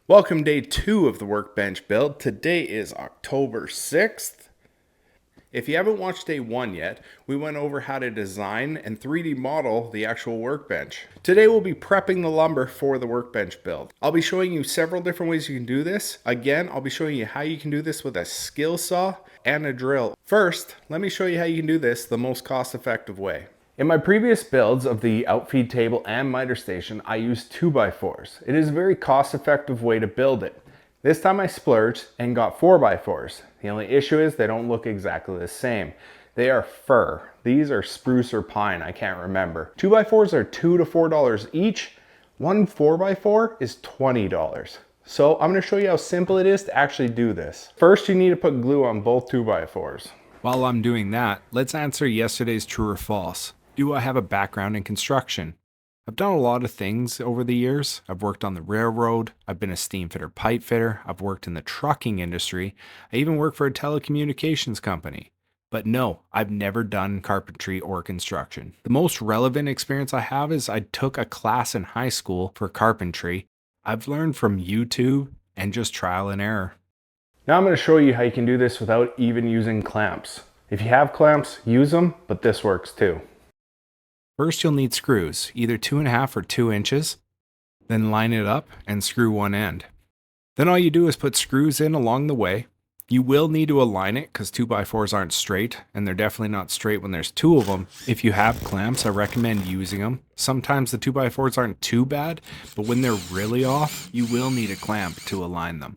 Welcome day 2 of the Workbench build. Today is October 6th. If you haven't watched day 1 yet, we went over how to design and 3D model the actual workbench. Today we'll be prepping the lumber for the workbench build. I'll be showing you several different ways you can do this. Again, I'll be showing you how you can do this with a skill saw and a drill. First, let me show you how you can do this the most cost-effective way. In my previous builds of the Outfeed table and miter station, I used 2x4s. It is a very cost-effective way to build it. This time I splurged and got 4x4s. The only issue is they don't look exactly the same. They are fir. These are spruce or pine, I can't remember. 2x4s are $2 to $4 each. One 4x4 is $20. So I'm going to show you how simple it is to actually do this. First, you need to put glue on both 2x4s. While I'm doing that, let's answer yesterday's true or false. Do I have a background in construction? I've done a lot of things over the years. I've worked on the railroad, I've been a steam fitter pipe fitter, I've worked in the trucking industry, I even worked for a telecommunications company. But no, I've never done carpentry or construction. The most relevant experience I have is I took a class in high school for carpentry. I've learned from YouTube and just trial and error. Now I'm going to show you how you can do this without even using clamps. If you have clamps, use them, but this works too. First, you'll need screws, either 2.5 or 2 inches. Then line it up and screw one end. Then all you do is put screws in along the way. You will need to align it because 2x4s aren't straight, and they're definitely not straight when there's 2 of them. If you have clamps, I recommend using them. Sometimes the 2x4s aren't too bad, but when they're really off, you will need a clamp to align them.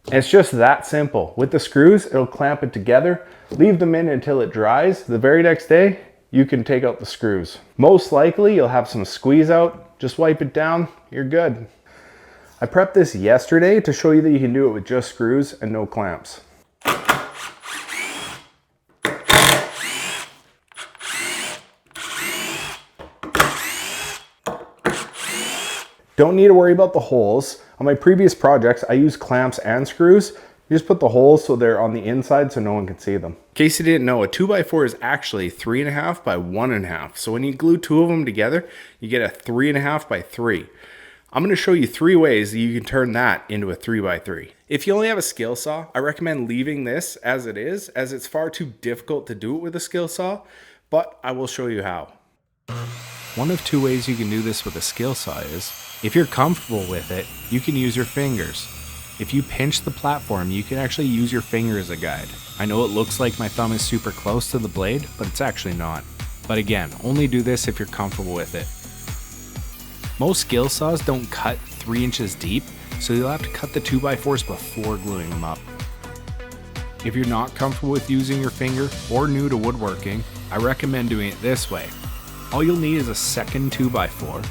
It's just that simple. With the screws, it'll clamp it together. Leave them in until it dries. The very next day, you can take out the screws. Most likely, you'll have some squeeze out. Just wipe it down, you're good. I prepped this yesterday to show you that you can do it with just screws and no clamps. Don't need to worry about the holes. On my previous projects, I used clamps and screws. You just put the holes so they're on the inside so no one can see them. In case you didn't know, a 2x4 is actually 3.5 by 1.5. So when you glue 2 of them together, you get a 3.5 by 3. I'm going to show you 3 ways that you can turn that into a 3x3. If you only have a skill saw, I recommend leaving this as it is, as it's far too difficult to do it with a skill saw, but I will show you how. One of 2 ways you can do this with a skill saw is, if you're comfortable with it, you can use your fingers. If you pinch the platform, you can actually use your finger as a guide. I know it looks like my thumb is super close to the blade, but it's actually not. But again, only do this if you're comfortable with it. Most skill saws don't cut 3 inches deep, so you'll have to cut the 2x4s before gluing them up. If you're not comfortable with using your finger or new to woodworking, I recommend doing it this way. All you'll need is a second 2x4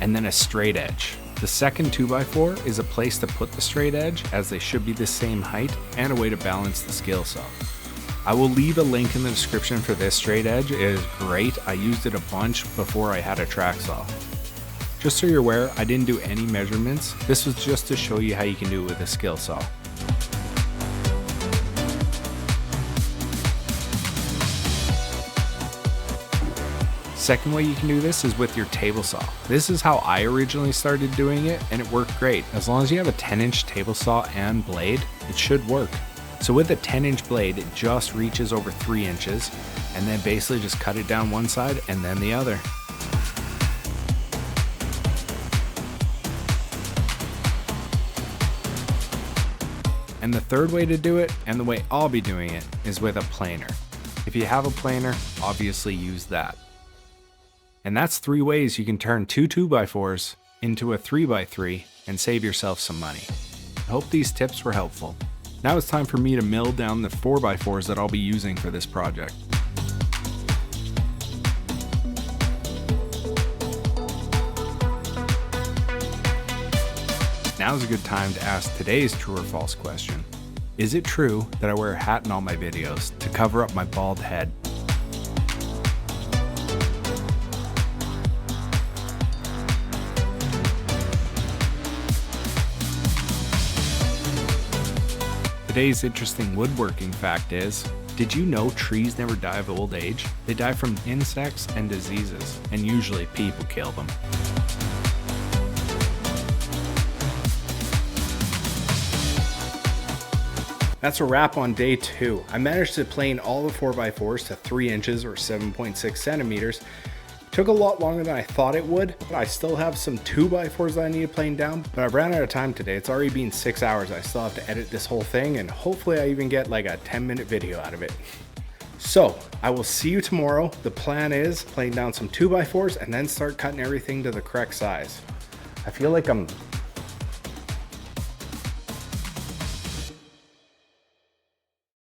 and then a straight edge. The second 2x4 is a place to put the straight edge, as they should be the same height, and a way to balance the skill saw. I will leave a link in the description for this straight edge. It is great. I used it a bunch before I had a track saw. Just so you're aware, I didn't do any measurements. This was just to show you how you can do it with a skill saw. Second way you can do this is with your table saw. This is how I originally started doing it, and it worked great. As long as you have a 10-inch table saw and blade, it should work. So with a 10-inch blade, it just reaches over 3 inches, and then basically just cut it down one side and then the other. And the third way to do it, and the way I'll be doing it, is with a planer. If you have a planer, obviously use that. And that's 3 ways you can turn 2 2x4s into a 3x3 and save yourself some money. I hope these tips were helpful. Now it's time for me to mill down the 4x4s that I'll be using for this project. Now's a good time to ask today's true or false question. Is it true that I wear a hat in all my videos to cover up my bald head? Today's interesting woodworking fact is, did you know trees never die of old age? They die from insects and diseases, and usually people kill them. That's a wrap on day 2. I managed to plane all the 4x4s to 3 inches or 7.6 centimeters. Took a lot longer than I thought it would. I still have some 2x4s that I need to plane down, but I've ran out of time today. It's already been 6 hours. I still have to edit this whole thing, and hopefully I even get like a 10-minute video out of it. So I will see you tomorrow. The plan is plane down some 2x4s and then start cutting everything to the correct size. I feel like I'm